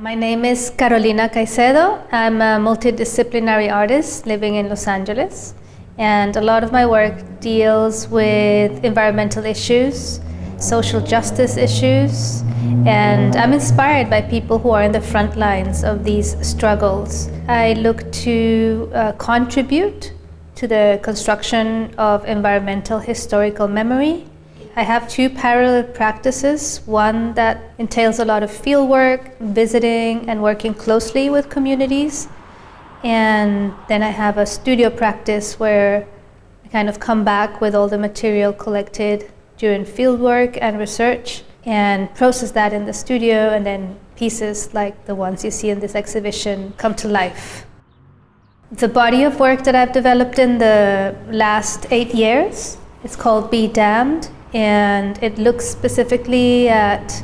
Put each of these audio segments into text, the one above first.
My name is Carolina Caycedo. I'm a multidisciplinary artist living in Los Angeles, and a lot of my work deals with environmental issues, social justice issues, and I'm inspired by people who are in the front lines of these struggles. I look to contribute to the construction of environmental historical memory. I have two parallel practices, one that entails a lot of field work, visiting and working closely with communities, and then I have a studio practice where I kind of come back with all the material collected during field work and research and process that in the studio, and then pieces like the ones you see in this exhibition come to life. The body of work that I've developed in the last 8 years is called Be Damned, and it looks specifically at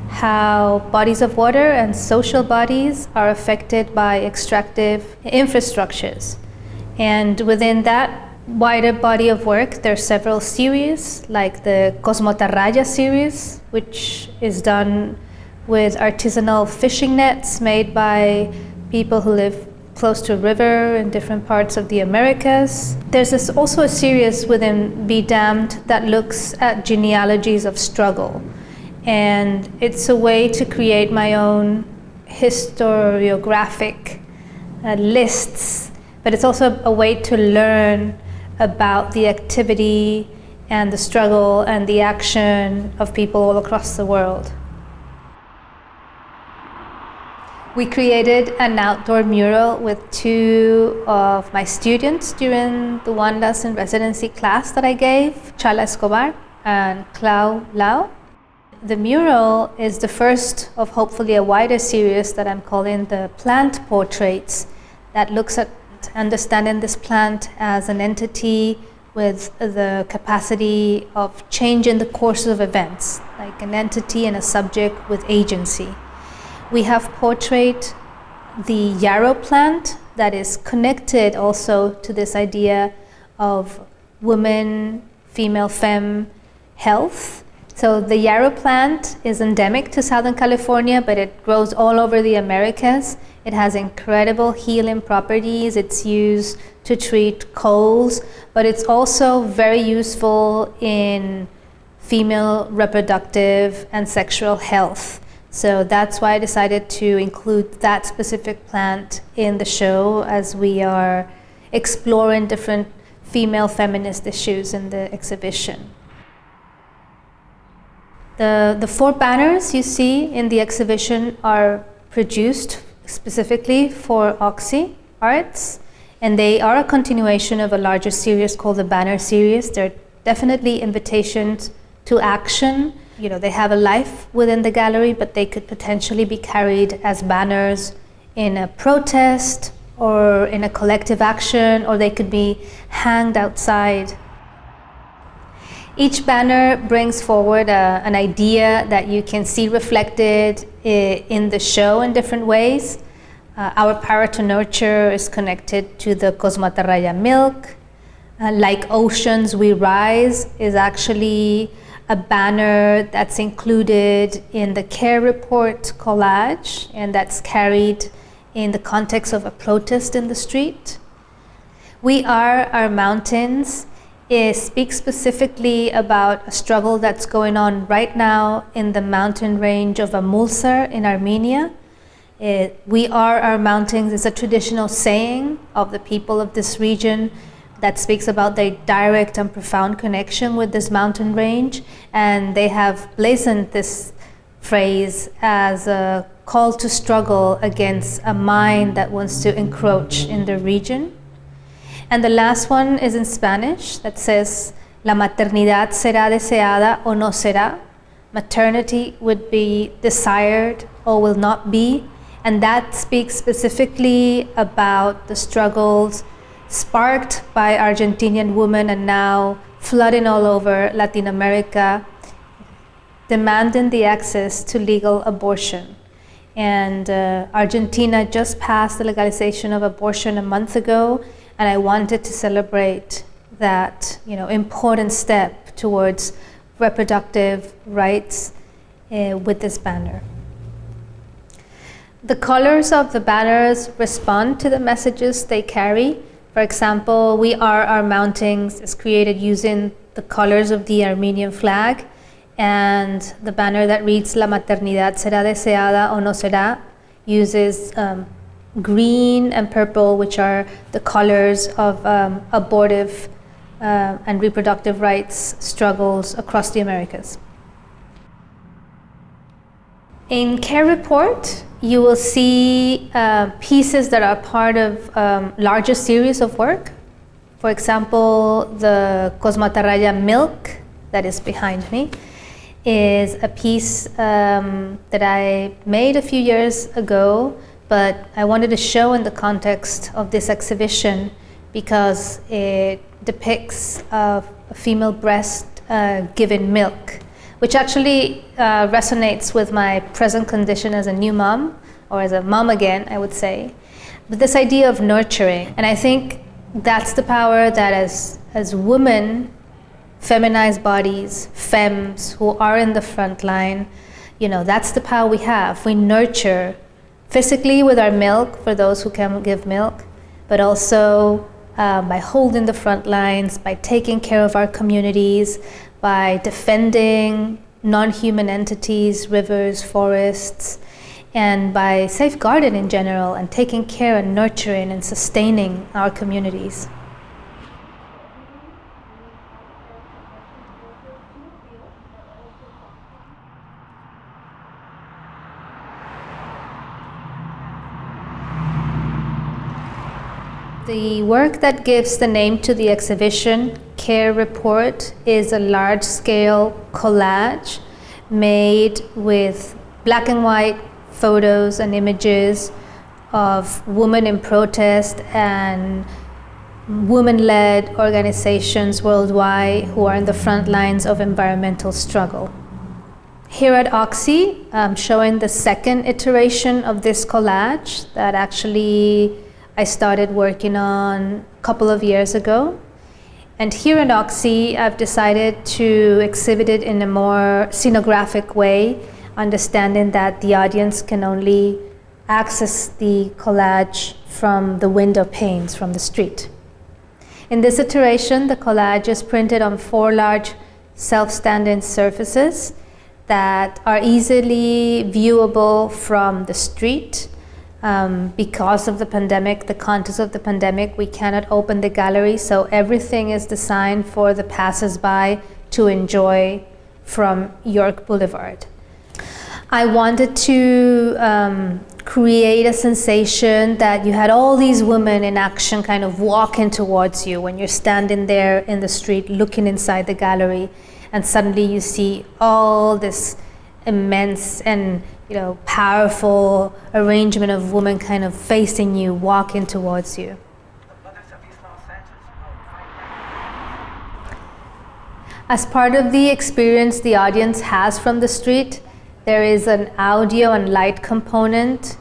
how bodies of water and social bodies are affected by extractive infrastructures. And within that wider body of work, there are several series, like the Cosmotarraya series, which is done with artisanal fishing nets made by people who live close to a river in different parts of the Americas. There's also a series within Be Damned that looks at genealogies of struggle. And it's a way to create my own historiographic lists, but it's also a way to learn about the activity and the struggle and the action of people all across the world. We created an outdoor mural with two of my students during the Wanda's in residency class that I gave, Chala Escobar and Clau Lau. The mural is the first of hopefully a wider series that I'm calling the plant portraits, that looks at understanding this plant as an entity with the capacity of changing the course of events, like an entity and a subject with agency. We have portrayed the yarrow plant that is connected also to this idea of woman, female, femme health. So the yarrow plant is endemic to Southern California, but it grows all over the Americas. It has incredible healing properties. It's used to treat colds, but it's also very useful in female reproductive and sexual health. So that's why I decided to include that specific plant in the show, as we are exploring different female feminist issues in the exhibition. The 4 banners you see in the exhibition are produced specifically for Oxy Arts, and they are a continuation of a larger series called the Banner Series. They're definitely invitations to action. You know, they have a life within the gallery, but they could potentially be carried as banners in a protest or in a collective action, or they could be hanged outside. Each banner brings forward an idea that you can see reflected in the show in different ways. Our power to nurture is connected to the Cosmotarraya milk. Like oceans we rise is actually a banner that's included in the Care Report collage, and that's carried in the context of a protest in the street. We Are Our Mountains speaks specifically about a struggle that's going on right now in the mountain range of Amulsar in Armenia. We Are Our Mountains is a traditional saying of the people of this region that speaks about their direct and profound connection with this mountain range, and they have blazoned this phrase as a call to struggle against a mind that wants to encroach in the region. And the last one is in Spanish that says, La maternidad será deseada o no será. Maternity would be desired or will not be, and that speaks specifically about the struggles sparked by Argentinian women and now flooding all over Latin America, demanding the access to legal abortion. And Argentina just passed the legalization of abortion a month ago, and I wanted to celebrate that, important step towards reproductive rights with this banner. The colors of the banners respond to the messages they carry. For example, "We Are Our Mountains" is created using the colors of the Armenian flag, and the banner that reads "La maternidad será deseada o no será" uses green and purple, which are the colors of abortive and reproductive rights struggles across the Americas. In Care Report, you will see pieces that are part of larger series of work. For example, the Cosmatarraya milk that is behind me is a piece that I made a few years ago, but I wanted to show in the context of this exhibition because it depicts a female breast giving milk, which actually resonates with my present condition as a new mom, or as a mom again, I would say. But this idea of nurturing, and I think that's the power that as women, feminized bodies, femmes who are in the front line, that's the power we have. We nurture physically with our milk, for those who can give milk, but also by holding the front lines, by taking care of our communities, by defending non-human entities, rivers, forests, and by safeguarding in general and taking care and nurturing and sustaining our communities. The work that gives the name to the exhibition, Care Report, is a large-scale collage made with black and white photos and images of women in protest and women-led organizations worldwide who are in the front lines of environmental struggle. Here at Oxy, I'm showing the second iteration of this collage that actually I started working on a couple of years ago. And here at Oxy, I've decided to exhibit it in a more scenographic way, understanding that the audience can only access the collage from the window panes from the street. In this iteration, the collage is printed on 4 large self-standing surfaces that are easily viewable from the street. Because of the pandemic, the context of the pandemic, we cannot open the gallery, so everything is designed for the passers-by to enjoy from York Blvd. I wanted to create a sensation that you had all these women in action kind of walking towards you when you're standing there in the street looking inside the gallery, and suddenly you see all this immense and powerful arrangement of women kind of facing you, walking towards you. As part of the experience the audience has from the street, there is an audio and light component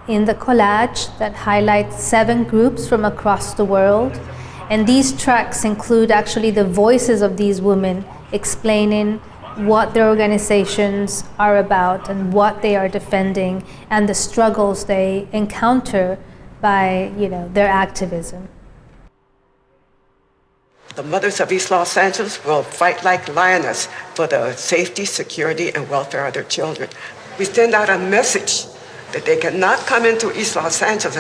in the collage that highlights 7 groups from across the world. And these tracks include actually the voices of these women explaining what their organizations are about and what they are defending and the struggles they encounter by their activism. The mothers of East Los Angeles will fight like lionesses for the safety, security, and welfare of their children. We send out a message that they cannot come into East Los Angeles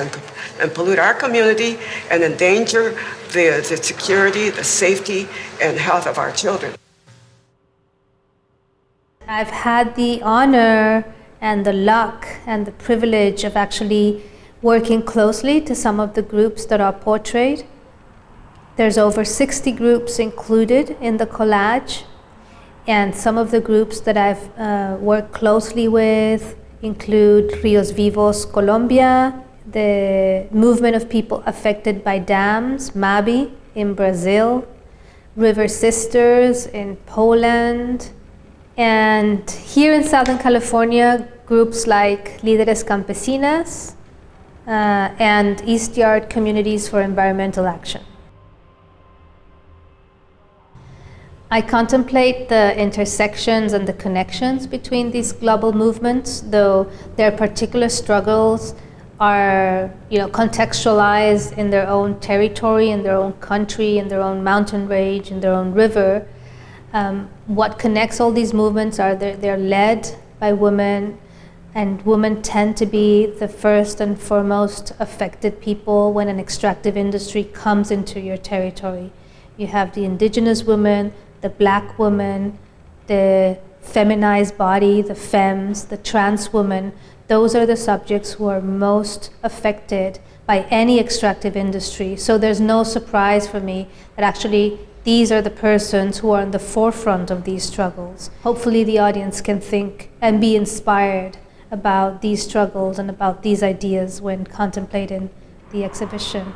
and pollute our community and endanger the security, the safety, and health of our children. I've had the honor and the luck and the privilege of actually working closely to some of the groups that are portrayed. There's over 60 groups included in the collage, and some of the groups that I've worked closely with include Ríos Vivos, Colombia, the movement of people affected by dams, MABI, in Brazil, River Sisters in Poland, and here in Southern California, groups like Líderes Campesinas and East Yard Communities for Environmental Action. I contemplate the intersections and the connections between these global movements, though their particular struggles are, contextualized in their own territory, in their own country, in their own mountain range, in their own river. What connects all these movements are they're led by women, and women tend to be the first and foremost affected people when an extractive industry comes into your territory. You have the indigenous women, the black woman, the feminized body, the femmes, the trans woman. Those are the subjects who are most affected by any extractive industry. So there's no surprise for me that actually these are the persons who are in the forefront of these struggles. Hopefully the audience can think and be inspired about these struggles and about these ideas when contemplating the exhibition.